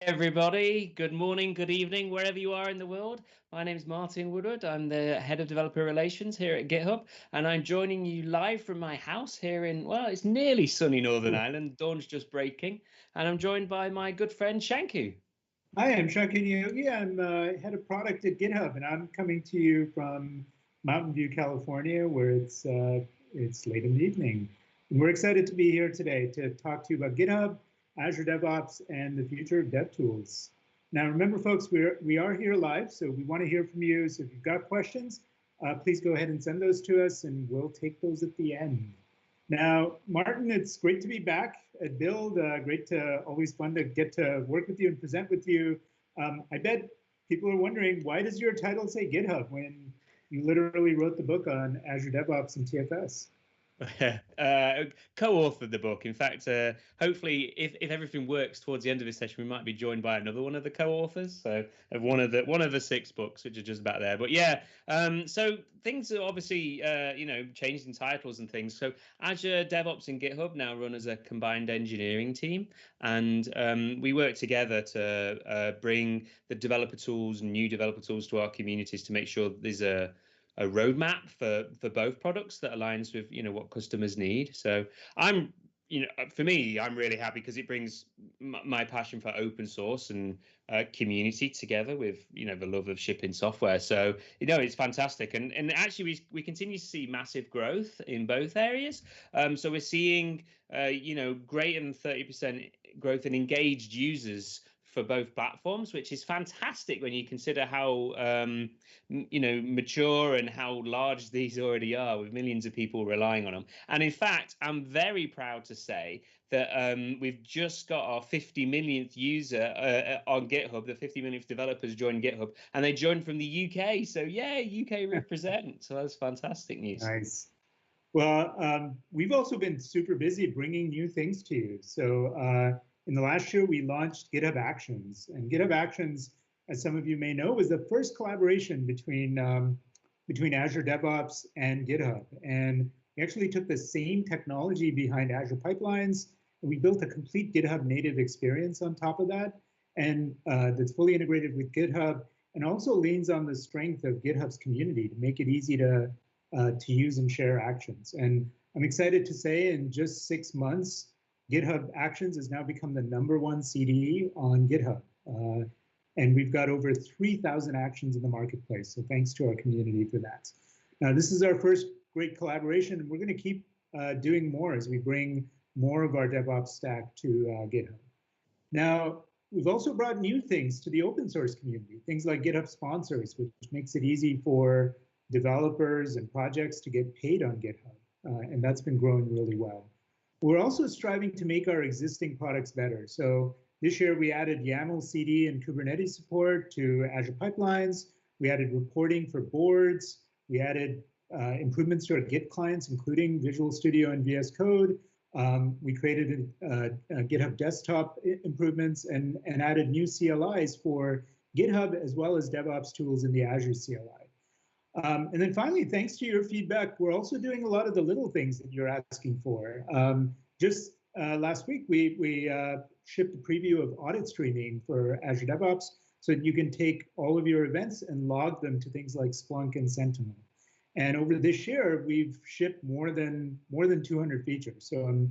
Everybody, good morning, good evening, wherever you are in the world. My name is Martin Woodward. I'm the head of developer relations here at GitHub, and I'm joining you live from my house here in, well, it's nearly sunny Northern Ireland. Dawn's just breaking, and I'm joined by my good friend Shanku. Hi, I'm Shankar Yogi. I'm head of product at GitHub, and I'm coming to you from Mountain View, California, where it's late in the evening. And we're excited to be here today to talk to you about GitHub, Azure DevOps, and the future of dev tools. Now, remember, folks, we are here live, so we want to hear from you. So if you've got questions, please go ahead and send those to us, and we'll take those at the end. Now, Martin, it's great to be back at Build. Always fun to get to work with you and present with you. I bet people are wondering, why does your title say GitHub when you literally wrote the book on Azure DevOps and TFS? Co-authored the book. In fact, hopefully, if everything works towards the end of this session, we might be joined by another one of the co-authors. So of one of the 6 books, which are just about there. But yeah, so things are obviously changed in titles and things. So Azure DevOps and GitHub now run as a combined engineering team, and we work together to bring the developer tools and new developer tools to our communities to make sure there's a roadmap for both products that aligns with what customers need. So for me, I'm really happy because it brings my passion for open source and community together with the love of shipping software. So it's fantastic, and actually we continue to see massive growth in both areas. So we're seeing greater than 30% growth in engaged users for both platforms, which is fantastic when you consider how mature and how large these already are, with millions of people relying on them. And in fact, I'm very proud to say that we've just got our 50 millionth user on GitHub. The 50 millionth developers joined GitHub, and they joined from the UK. So yeah, UK represent. So that's fantastic news. Nice. Well, we've also been super busy bringing new things to you. So in the last year, we launched GitHub Actions, and GitHub Actions, as some of you may know, was the first collaboration between Azure DevOps and GitHub. And we actually took the same technology behind Azure Pipelines, and we built a complete GitHub native experience on top of that, and that's fully integrated with GitHub, and also leans on the strength of GitHub's community to make it easy to use and share actions. And I'm excited to say, in just 6 months, GitHub Actions has now become the #1 CD on GitHub. And we've got over 3,000 actions in the marketplace. So thanks to our community for that. Now, this is our first great collaboration, and we're going to keep doing more as we bring more of our DevOps stack to GitHub. Now, we've also brought new things to the open source community, things like GitHub sponsors, which makes it easy for developers and projects to get paid on GitHub. And that's been growing really well. We're also striving to make our existing products better. So this year we added YAML CD and Kubernetes support to Azure Pipelines. We added reporting for boards. We added improvements to our Git clients, including Visual Studio and VS Code. We created GitHub desktop improvements and added new CLIs for GitHub, as well as DevOps tools in the Azure CLI. And then finally, thanks to your feedback, we're also doing a lot of the little things that you're asking for. Just last week, we shipped a preview of audit streaming for Azure DevOps, so that you can take all of your events and log them to things like Splunk and Sentinel. And over this year, we've shipped more than 200 features. So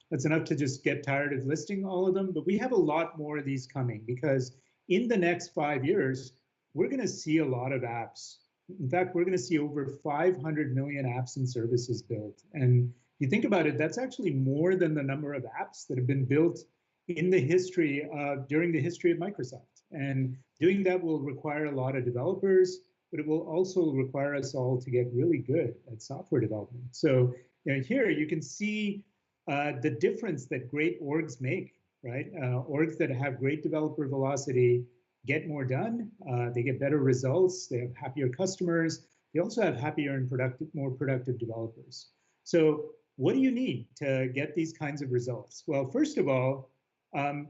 that's enough to just get tired of listing all of them. But we have a lot more of these coming, because in the next 5 years, we're going to see a lot of apps. In fact, we're going to see over 500 million apps and services built. And if you think about it, that's actually more than the number of apps that have been built in the history during the history of Microsoft. And doing that will require a lot of developers, but it will also require us all to get really good at software development. So here you can see the difference that great orgs make, right? Orgs that have great developer velocity get more done, they get better results, they have happier customers, they also have happier and more productive developers. So what do you need to get these kinds of results? Well, first of all,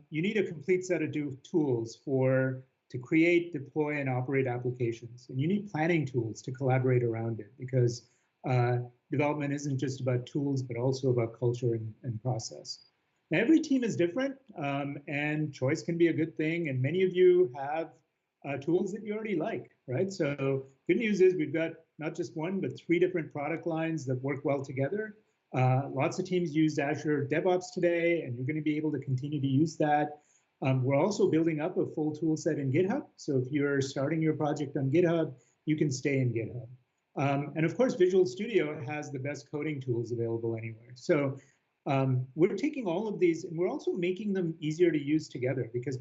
you need a complete set of tools to create, deploy, and operate applications. And you need planning tools to collaborate around it, because development isn't just about tools, but also about culture and process. Now, every team is different, and choice can be a good thing. And many of you have tools that you already like, right? So good news is we've got not just one, but 3 different product lines that work well together. Lots of teams use Azure DevOps today, and you're going to be able to continue to use that. We're also building up a full tool set in GitHub. So if you're starting your project on GitHub, you can stay in GitHub. And of course, Visual Studio has the best coding tools available anywhere. So we're taking all of these, and we're also making them easier to use together, because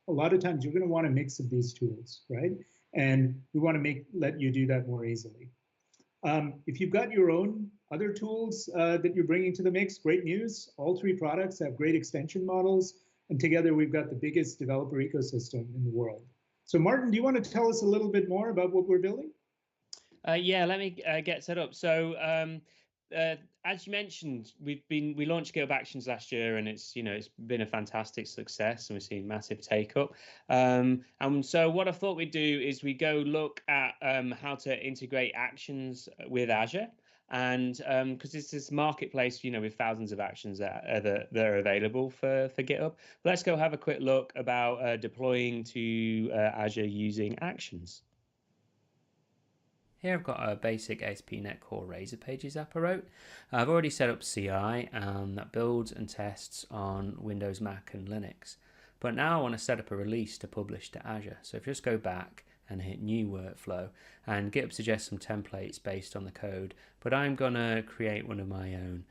a lot of times you're going to want a mix of these tools, right? And we want to let you do that more easily. If you've got your own other tools that you're bringing to the mix, great news. All 3 products have great extension models, and together we've got the biggest developer ecosystem in the world. So Martin, do you want to tell us a little bit more about what we're building? Yeah, let me get set up. So as you mentioned, we launched GitHub Actions last year, and it's been a fantastic success, and we've seen massive take up. And so what I thought we'd do is we go look at how to integrate Actions with Azure. And because it's this marketplace, with thousands of actions that are available for GitHub. Let's go have a quick look about deploying to Azure using Actions. Here I've got a basic ASP.NET Core Razor Pages app I wrote. I've already set up CI that builds and tests on Windows, Mac and Linux. But now I want to set up a release to publish to Azure. So if you just go back and hit New Workflow, and GitHub suggests some templates based on the code, but I'm going to create one of my own.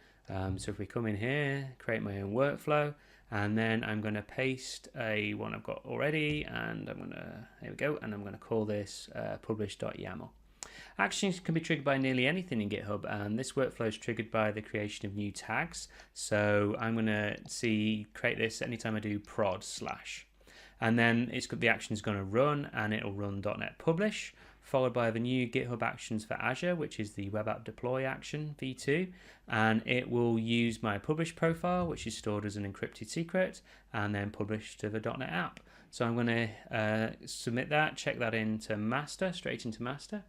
So if we come in here, create my own workflow, and then I'm going to paste one I've got already, and here we go, and I'm going to call this publish.yaml. Actions can be triggered by nearly anything in GitHub, and this workflow is triggered by the creation of new tags. So I'm going to create this anytime I do prod/, and then the action is going to run, and it'll run .NET Publish, followed by the new GitHub Actions for Azure, which is the Web App Deploy action v2, and it will use my publish profile, which is stored as an encrypted secret, and then publish to the .NET app. So I'm going to submit that, check that into master, straight into master.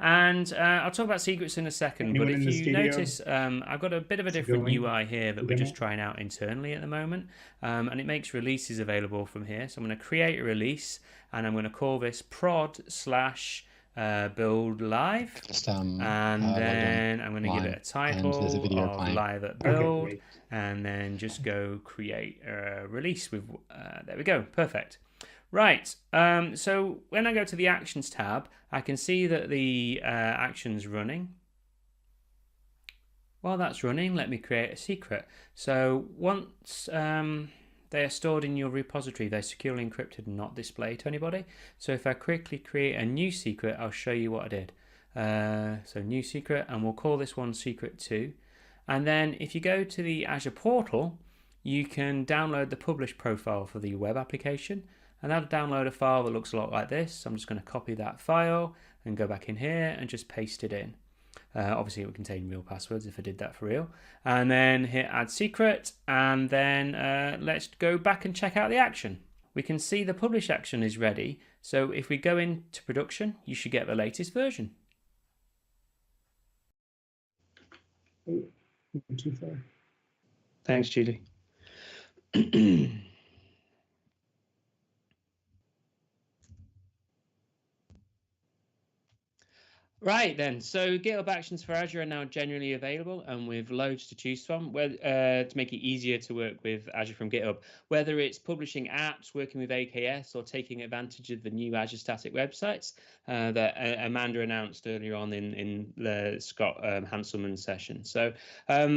And I'll talk about secrets in a second, but if you notice, I've got a bit of a different UI here that we're just trying out internally at the moment, and it makes releases available from here. So I'm going to create a release, and I'm going to call this prod/build live, and then I'm going to give it a title of live at build, and then just go create a release with, there we go, perfect. Right, so when I go to the Actions tab, I can see that the action's running. While that's running, let me create a secret. So once they are stored in your repository, they're securely encrypted and not displayed to anybody. So if I quickly create a new secret, I'll show you what I did. So new secret, and we'll call this one secret 2. And then if you go to the Azure portal, you can download the publish profile for the web application. And that'll download a file that looks a lot like this. So I'm just going to copy that file and go back in here and just paste it in. Obviously it would contain real passwords if I did that for real. And then hit add secret, and then let's go back and check out the action. We can see the publish action is ready. So if we go into production, you should get the latest version. Oh, too far. Thanks, Julie. Right then, so GitHub Actions for Azure are now generally available, and with loads to choose from to make it easier to work with Azure from GitHub. Whether it's publishing apps, working with AKS, or taking advantage of the new Azure static websites that Amanda announced earlier on in the Scott Hanselman's session. So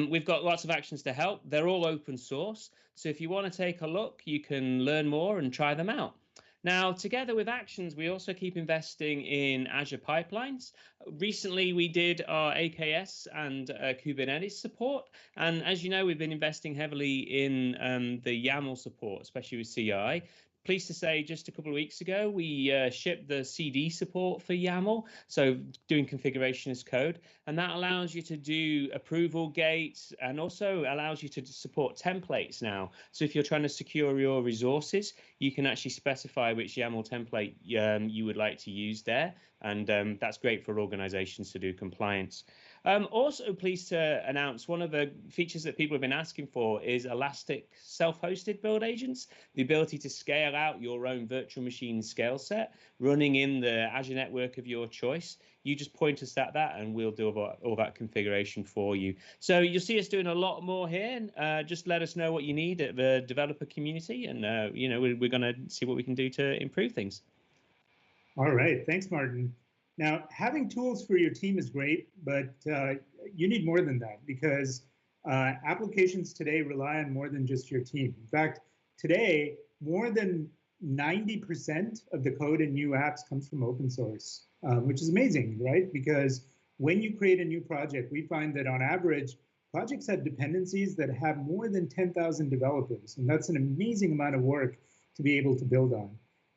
we've got lots of actions to help. They're all open source, so if you want to take a look, you can learn more and try them out. Now, together with Actions, we also keep investing in Azure pipelines. Recently, we did our AKS and Kubernetes support. And as you know, we've been investing heavily in the YAML support, especially with CI. Pleased to say just a couple of weeks ago, we shipped the CD support for YAML, so doing configuration as code, and that allows you to do approval gates and also allows you to support templates now. So if you're trying to secure your resources, you can actually specify which YAML template you would like to use there, and that's great for organizations to do compliance. Also pleased to announce one of the features that people have been asking for is elastic self-hosted build agents, the ability to scale out your own virtual machine scale set running in the Azure network of your choice. You just point us at that and we'll do all that configuration for you. So you'll see us doing a lot more here. Just let us know what you need at the developer community, and we're going to see what we can do to improve things. All right, thanks, Martin. Now, having tools for your team is great, but you need more than that, because applications today rely on more than just your team. In fact, today, more than 90% of the code in new apps comes from open source, which is amazing, right? Because when you create a new project, we find that on average, projects have dependencies that have more than 10,000 developers, and that's an amazing amount of work to be able to build on.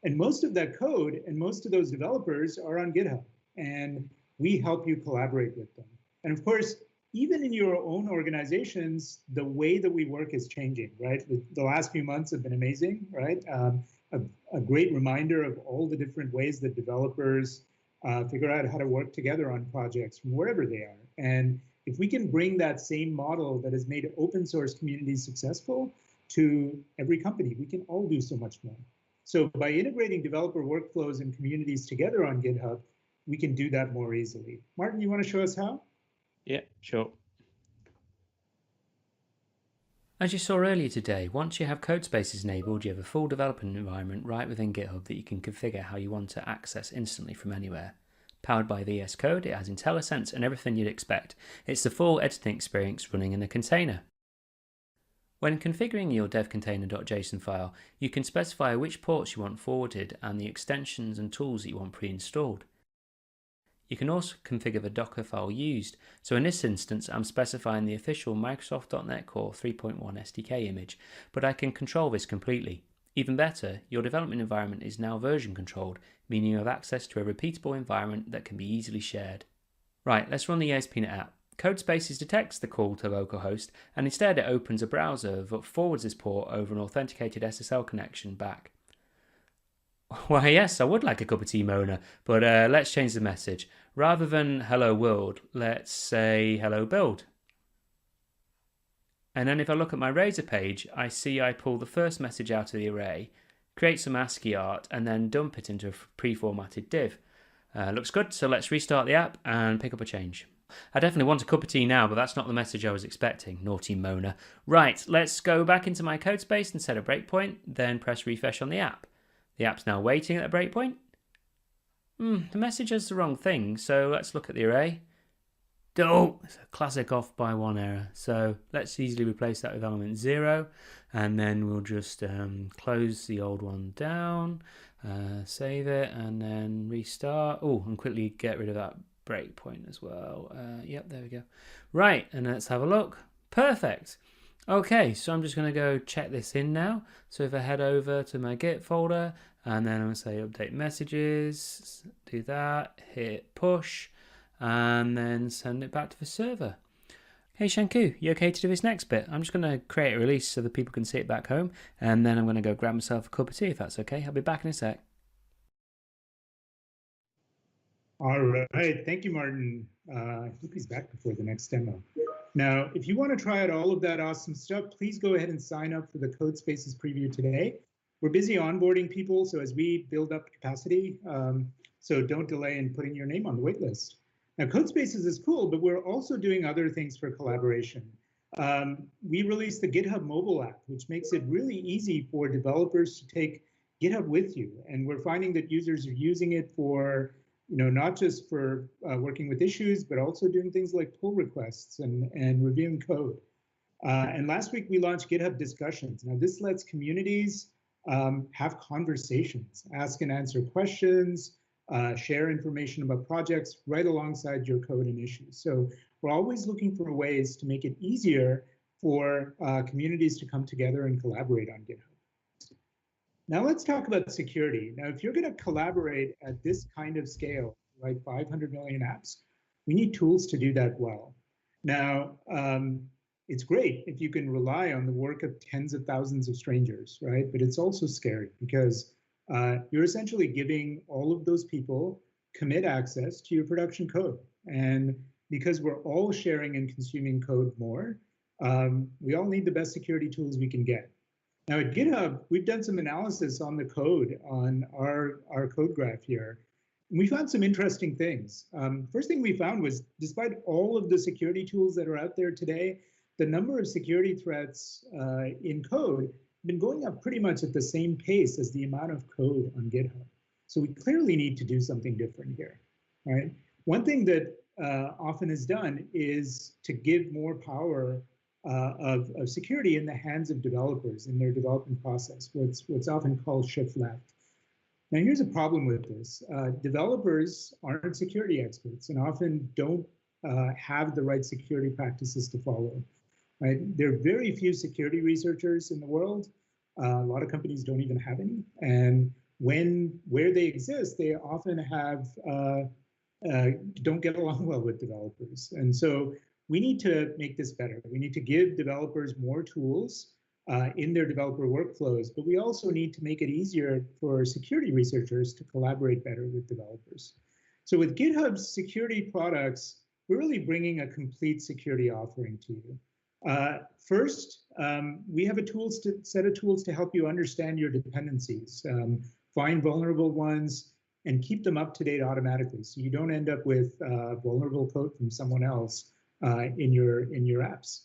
And most of that code and most of those developers are on GitHub, and we help you collaborate with them. And of course, even in your own organizations, the way that we work is changing, right? The last few months have been amazing, right? A great reminder of all the different ways that developers figure out how to work together on projects from wherever they are. And if we can bring that same model that has made open source communities successful to every company, we can all do so much more. So by integrating developer workflows and communities together on GitHub, we can do that more easily. Martin, you want to show us how? Yeah, sure. As you saw earlier today, once you have code spaces enabled, you have a full development environment right within GitHub that you can configure how you want to access instantly from anywhere. Powered by VS Code, it has IntelliSense and everything you'd expect. It's the full editing experience running in a container. When configuring your devcontainer.json file, you can specify which ports you want forwarded and the extensions and tools that you want pre-installed. You can also configure the Docker file used, so in this instance I'm specifying the official Microsoft.NET Core 3.1 SDK image, but I can control this completely. Even better, your development environment is now version controlled, meaning you have access to a repeatable environment that can be easily shared. Right, let's run the ASP.NET app. Codespaces detects the call to localhost, and instead it opens a browser that forwards this port over an authenticated SSL connection back. Why yes, I would like a cup of tea, Mona, but let's change the message. Rather than hello world, let's say hello build. And then if I look at my Razor page, I see I pull the first message out of the array, create some ASCII art, and then dump it into a pre-formatted div. Looks good, so let's restart the app and pick up a change. I definitely want a cup of tea now, but that's not the message I was expecting. Naughty Mona. Right, let's go back into my code space and set a breakpoint, then press refresh on the app. The app's now waiting at the breakpoint. The message has the wrong thing, so let's look at the array. Oh, it's a classic off by one error. So let's easily replace that with element 0, and then we'll just close the old one down, save it, and then restart. Oh, and quickly get rid of that breakpoint as well. Yep, there we go. Right, and let's have a look. Perfect. Okay, so I'm just going to go check this in now. So if I head over to my Git folder, and then I'm going to say update messages, do that, hit push, and then send it back to the server. Hey Shanku, you okay to do this next bit? I'm just going to create a release so that people can see it back home, and then I'm going to go grab myself a cup of tea if that's okay. I'll be back in a sec. All right, thank you, Martin. I hope he's back before the next demo. Now, if you want to try out all of that awesome stuff, please go ahead and sign up for the Codespaces preview today. We're busy onboarding people, so as we build up capacity, so don't delay in putting your name on the wait list. Now, Codespaces is cool, but we're also doing other things for collaboration. We released the GitHub mobile app, which makes it really easy for developers to take GitHub with you. And we're finding that users are using it for, not just for working with issues, but also doing things like pull requests and reviewing code. And last week we launched GitHub discussions. Now this lets communities have conversations, ask and answer questions, share information about projects right alongside your code and issues. So we're always looking for ways to make it easier for communities to come together and collaborate on GitHub. Now let's talk about security. Now, if you're going to collaborate at this kind of scale, like 500 million apps, we need tools to do that well. Now, it's great if you can rely on the work of tens of thousands of strangers, right? But it's also scary because you're essentially giving all of those people commit access to your production code. And because we're all sharing and consuming code more, we all need the best security tools we can get. Now at GitHub, we've done some analysis on the code on our code graph here. And we found some interesting things. First thing we found was, despite all of the security tools that are out there today, the number of security threats in code have been going up pretty much at the same pace as the amount of code on GitHub. So we clearly need to do something different here, right? One thing that often is done is to give more power of security in the hands of developers in their development process, what's often called shift left. Now, here's a problem with this. Developers aren't security experts and often don't have the right security practices to follow. Right? There are very few security researchers in the world. A lot of companies don't even have any. And where they exist, they often don't get along well with developers. And so we need to make this better. We need to give developers more tools in their developer workflows, but we also need to make it easier for security researchers to collaborate better with developers. So with GitHub's security products, we're really bringing a complete security offering to you. First, we have a set of tools to help you understand your dependencies, find vulnerable ones, and keep them up to date automatically, so you don't end up with vulnerable code from someone else in your apps.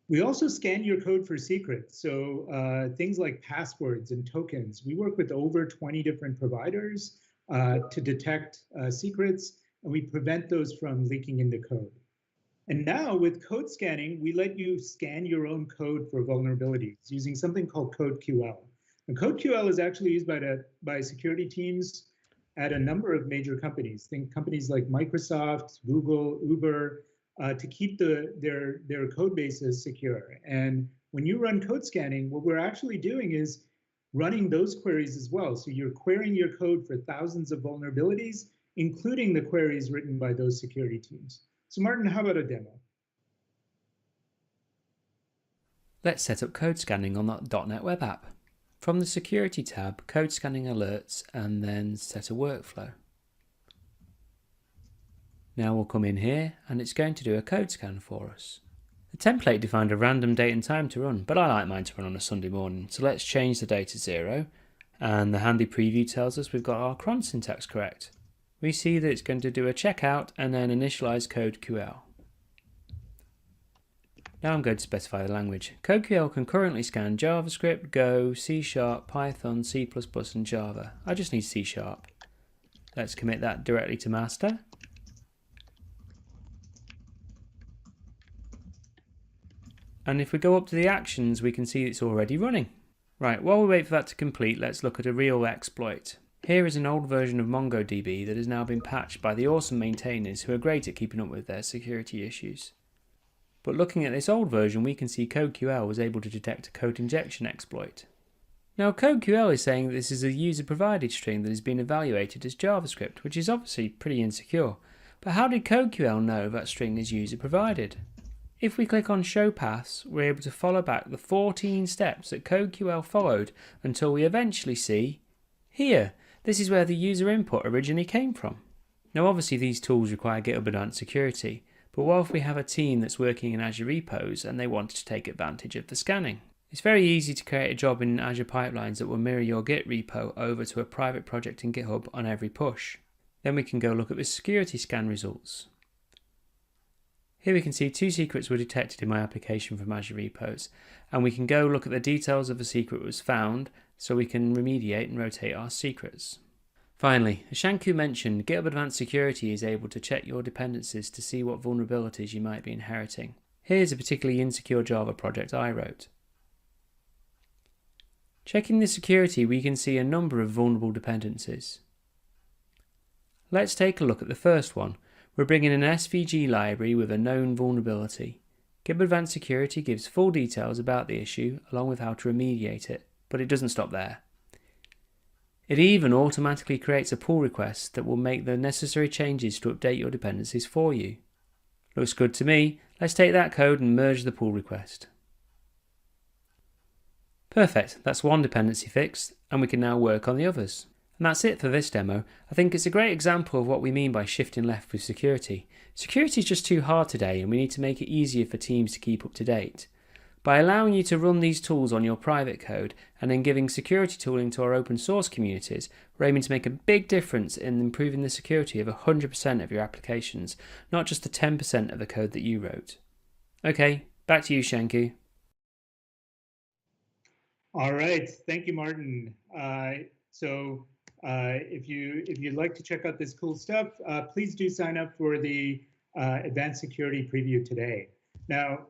We also scan your code for secrets, so things like passwords and tokens. We work with over 20 different providers to detect secrets, and we prevent those from leaking into code. And now with code scanning, we let you scan your own code for vulnerabilities using something called CodeQL. And CodeQL is actually used by security teams at a number of major companies. Think companies like Microsoft, Google, Uber, to keep their code bases secure. And when you run code scanning, what we're actually doing is running those queries as well. So you're querying your code for thousands of vulnerabilities, including the queries written by those security teams. So Martin, how about a demo? Let's set up code scanning on that .NET Web app. From the Security tab, Code Scanning Alerts, and then set a workflow. Now we'll come in here, and it's going to do a code scan for us. The template defined a random date and time to run, but I like mine to run on a Sunday morning, so let's change the date to 0, and the handy preview tells us we've got our cron syntax correct. We see that it's going to do a checkout and then initialize CodeQL. Now I'm going to specify the language. CodeQL can currently scan JavaScript, Go, C#, Python, C++, and Java. I just need C#. Let's commit that directly to master. And if we go up to the actions, we can see it's already running. Right, while we wait for that to complete, let's look at a real exploit. Here is an old version of MongoDB that has now been patched by the awesome maintainers who are great at keeping up with their security issues. But looking at this old version, we can see CodeQL was able to detect a code injection exploit. Now CodeQL is saying that this is a user-provided string that has been evaluated as JavaScript, which is obviously pretty insecure. But how did CodeQL know that string is user-provided? If we click on Show Paths, we're able to follow back the 14 steps that CodeQL followed until we eventually see here. This is where the user input originally came from. Now obviously these tools require GitHub Advanced Security, but what if we have a team that's working in Azure repos and they wanted to take advantage of the scanning? It's very easy to create a job in Azure pipelines that will mirror your Git repo over to a private project in GitHub on every push. Then we can go look at the security scan results. Here we can see 2 secrets were detected in my application from Azure repos, and we can go look at the details of the secret was found so we can remediate and rotate our secrets. Finally, as Shanku mentioned, GitHub Advanced Security is able to check your dependencies to see what vulnerabilities you might be inheriting. Here's a particularly insecure Java project I wrote. Checking the security, we can see a number of vulnerable dependencies. Let's take a look at the first one. We're bringing an SVG library with a known vulnerability. GitHub Advanced Security gives full details about the issue along with how to remediate it, but it doesn't stop there. It even automatically creates a pull request that will make the necessary changes to update your dependencies for you. Looks good to me. Let's take that code and merge the pull request. Perfect, that's one dependency fixed, and we can now work on the others. And that's it for this demo. I think it's a great example of what we mean by shifting left with security. Security is just too hard today, and we need to make it easier for teams to keep up to date. By allowing you to run these tools on your private code and then giving security tooling to our open source communities, we're aiming to make a big difference in improving the security of 100% of your applications, not just the 10% of the code that you wrote. Okay, back to you, Shanku. All right, thank you, Martin. If you'd like to check out this cool stuff, please do sign up for the Advanced Security Preview today. Now,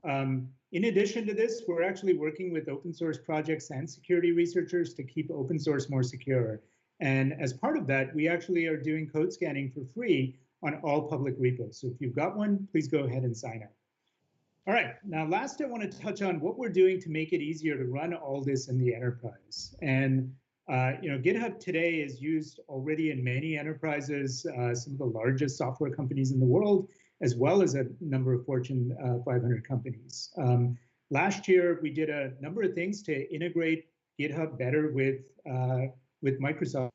in addition to this, we're actually working with open source projects and security researchers to keep open source more secure. And as part of that, we actually are doing code scanning for free on all public repos. So if you've got one, please go ahead and sign up. All right, now last I want to touch on what we're doing to make it easier to run all this in the enterprise. And GitHub today is used already in many enterprises, some of the largest software companies in the world, as well as a number of Fortune 500 companies. Last year, we did a number of things to integrate GitHub better with Microsoft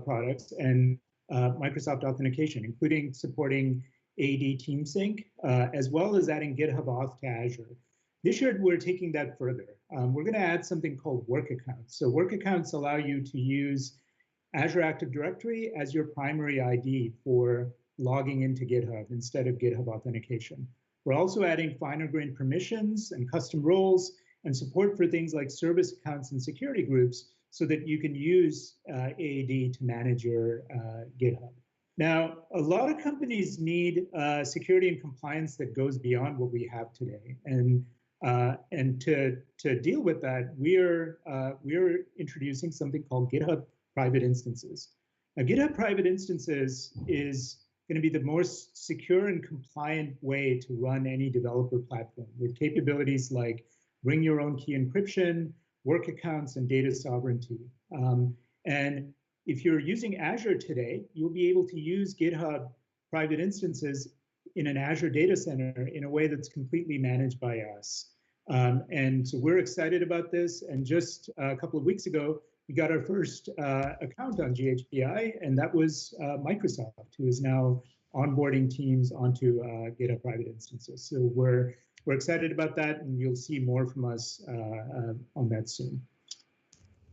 products and Microsoft authentication, including supporting AD Team Sync, as well as adding GitHub Auth to Azure. This year, we're taking that further. We're going to add something called work accounts. So work accounts allow you to use Azure Active Directory as your primary ID for logging into GitHub instead of GitHub authentication. We're also adding finer-grained permissions and custom roles and support for things like service accounts and security groups so that you can use AAD to manage your GitHub. Now, a lot of companies need security and compliance that goes beyond what we have today. And to deal with that, we're introducing something called GitHub Private Instances. Now, GitHub Private Instances is going to be the most secure and compliant way to run any developer platform with capabilities like bring your own key encryption, work accounts, and data sovereignty. And if you're using Azure today, you'll be able to use GitHub Private Instances in an Azure data center in a way that's completely managed by us. And so we're excited about this. And just a couple of weeks ago, we got our first account on GHPI, and that was Microsoft, who is now onboarding teams onto GitHub Private Instances. So we're excited about that, and you'll see more from us on that soon.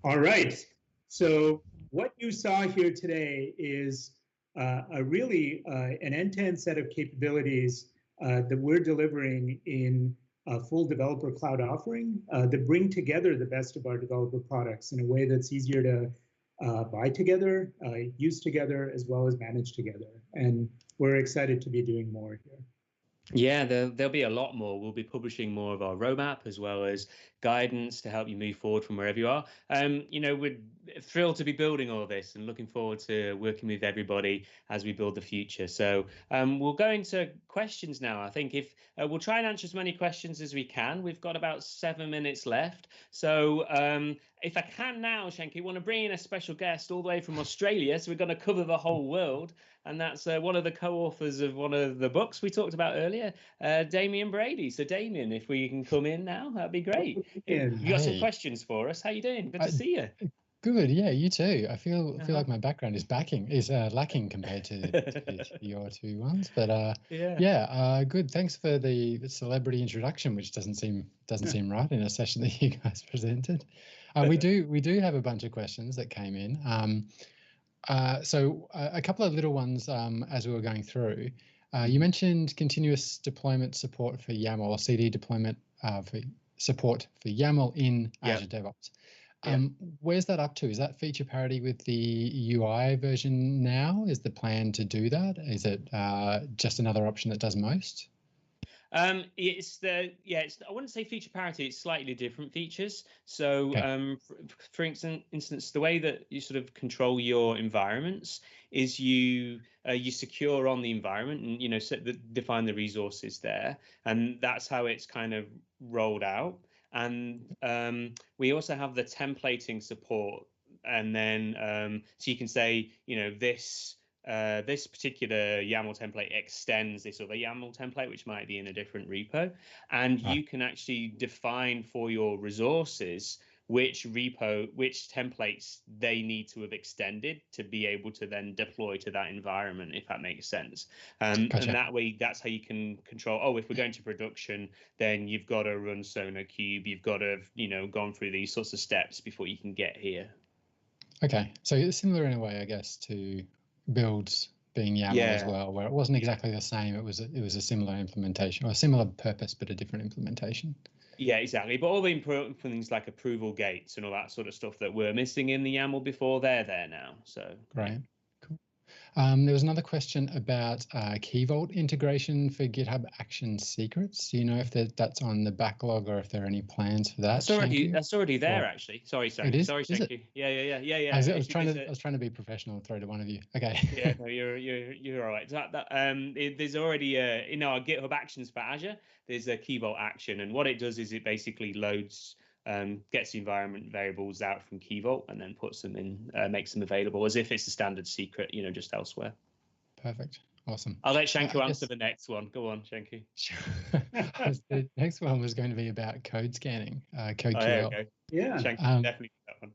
All right. So what you saw here today is really an end-to-end set of capabilities that we're delivering in a full developer cloud offering that bring together the best of our developer products in a way that's easier to buy together, use together, as well as manage together. And we're excited to be doing more here. Yeah, there'll be a lot more. We'll be publishing more of our roadmap as well as guidance to help you move forward from wherever you are. We're thrilled to be building all this and looking forward to working with everybody as we build the future. So we'll go into questions now. I think if we'll try and answer as many questions as we can. We've got about 7 minutes left. So if I can now, Shanky, want to bring in a special guest all the way from Australia. So we're going to cover the whole world. And that's one of the co-authors of one of the books we talked about earlier, Damien Brady. So Damien, if we can come in now, that'd be great. You got some questions for us. How you doing? Good to see you. Good, yeah, you too. I feel like my background is lacking compared to your two ones, but good. Thanks for the celebrity introduction, which doesn't seem right in a session that you guys presented. We do have a bunch of questions that came in. So a couple of little ones as we were going through. You mentioned continuous deployment support for YAML, or CD deployment for support for YAML in Azure DevOps. Where's that up to? Is that feature parity with the UI version now? Is the plan to do that? Is it just another option that does most? I wouldn't say feature parity. It's slightly different features. So, for instance, the way that you sort of control your environments is you secure on the environment and define the resources there, and that's how it's kind of rolled out. And we also have the templating support, and then so you can say this particular YAML template extends this other YAML template, which might be in a different repo. And you can actually define for your resources which templates they need to have extended to be able to then deploy to that environment, if that makes sense. Gotcha. And that way, that's how you can control, oh, if we're going to production, then you've got to run SonarQube, you've got to have, you know, gone through these sorts of steps before you can get here. Okay, so it's similar in a way, I guess, to builds being YAML as well, where it wasn't exactly the same. It was a similar implementation, or a similar purpose, but a different implementation. Yeah, exactly. But all the important things like approval gates and all that sort of stuff that were missing in the YAML before, they're there now. So great. Cool. There was another question about Key Vault integration for GitHub Action secrets. Do you know if that's on the backlog or if there are any plans for that? That's already there, actually. Sorry, it is? Sorry, is Shanky. Yeah. I was trying to be professional and throw to one of you. Okay. Yeah, no, you're all right. There's already in our GitHub Actions for Azure, there's a Key Vault action, and what it does is it basically loads. Gets the environment variables out from Key Vault and then puts them in, makes them available as if it's a standard secret, you know, just elsewhere. Perfect. Awesome. I'll let Shanku answer the next one. Go on, Shanku. The next one was going to be about code scanning, code QL. Yeah, okay. Yeah, Shanku definitely that one.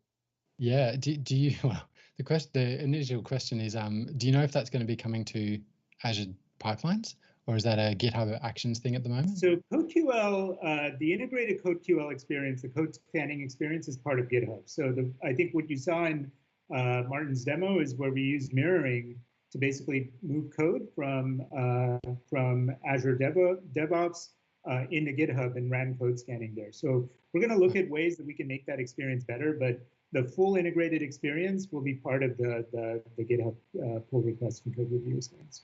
Yeah. Do you? Well, the initial question is, do you know if that's going to be coming to Azure Pipelines? Or is that a GitHub Actions thing at the moment? So CodeQL, the integrated CodeQL experience, the code scanning experience is part of GitHub. So I think what you saw in Martin's demo is where we use mirroring to basically move code from Azure DevOps into GitHub and ran code scanning there. So we're going to look at ways that we can make that experience better, but the full integrated experience will be part of the GitHub pull request and code review experience.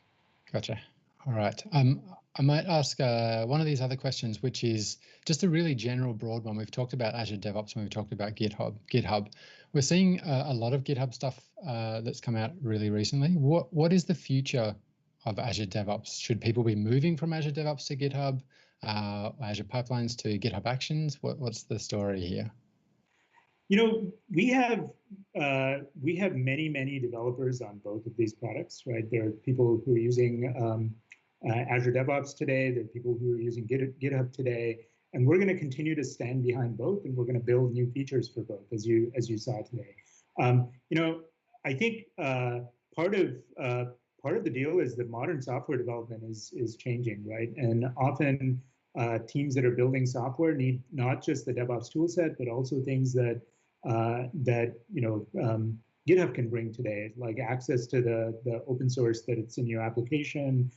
Gotcha. All right. I might ask one of these other questions, which is just a really general, broad one. We've talked about Azure DevOps when we've talked about GitHub. We're seeing a lot of GitHub stuff that's come out really recently. What is the future of Azure DevOps? Should people be moving from Azure DevOps to GitHub, Azure Pipelines to GitHub Actions? What's the story here? You know, we have many developers on both of these products, right? There are people who are using Azure DevOps today. There are people who are using GitHub today, and we're going to continue to stand behind both, and we're going to build new features for both, as you saw today. You know, I think part of the deal is that modern software development is changing, right? And often teams that are building software need not just the DevOps toolset, but also things that GitHub can bring today, like access to the open source that it's in your application,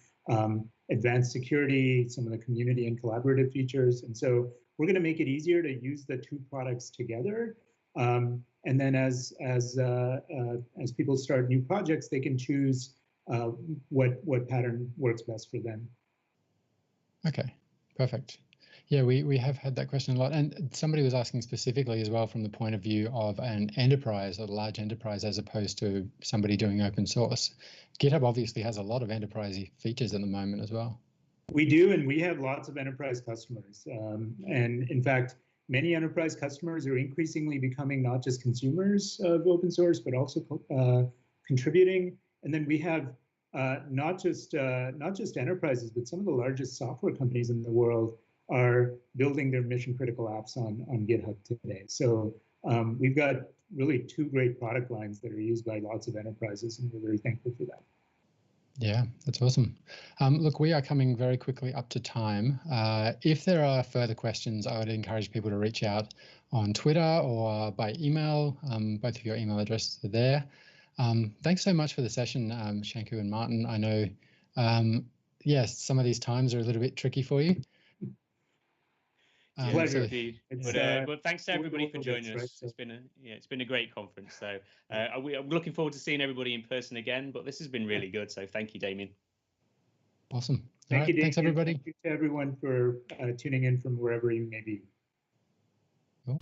advanced security, some of the community and collaborative features. And so we're going to make it easier to use the two products together. And then as people start new projects, they can choose what pattern works best for them. Okay, perfect. Yeah, we have had that question a lot. And somebody was asking specifically as well from the point of view of an enterprise, a large enterprise, as opposed to somebody doing open source. GitHub obviously has a lot of enterprise-y features at the moment as well. We do, and we have lots of enterprise customers. And in fact, many enterprise customers are increasingly becoming not just consumers of open source, but also contributing. And then we have not just enterprises, but some of the largest software companies in the world are building their mission critical apps on GitHub today. So we've got really two great product lines that are used by lots of enterprises, and we're very thankful for that. Yeah, that's awesome. Look, we are coming very quickly up to time. If there are further questions, I would encourage people to reach out on Twitter or by email. Both of your email addresses are there. Thanks so much for the session, Shanku and Martin. I know, yes, some of these times are a little bit tricky for you. Pleasure indeed. But thanks to everybody for joining us. It's been a great conference. So I'm looking forward to seeing everybody in person again. But this has been really good. So thank you, Damien. Awesome. Thank you, Damien. Thanks, everybody. Thank you to everyone for tuning in from wherever you may be. Cool.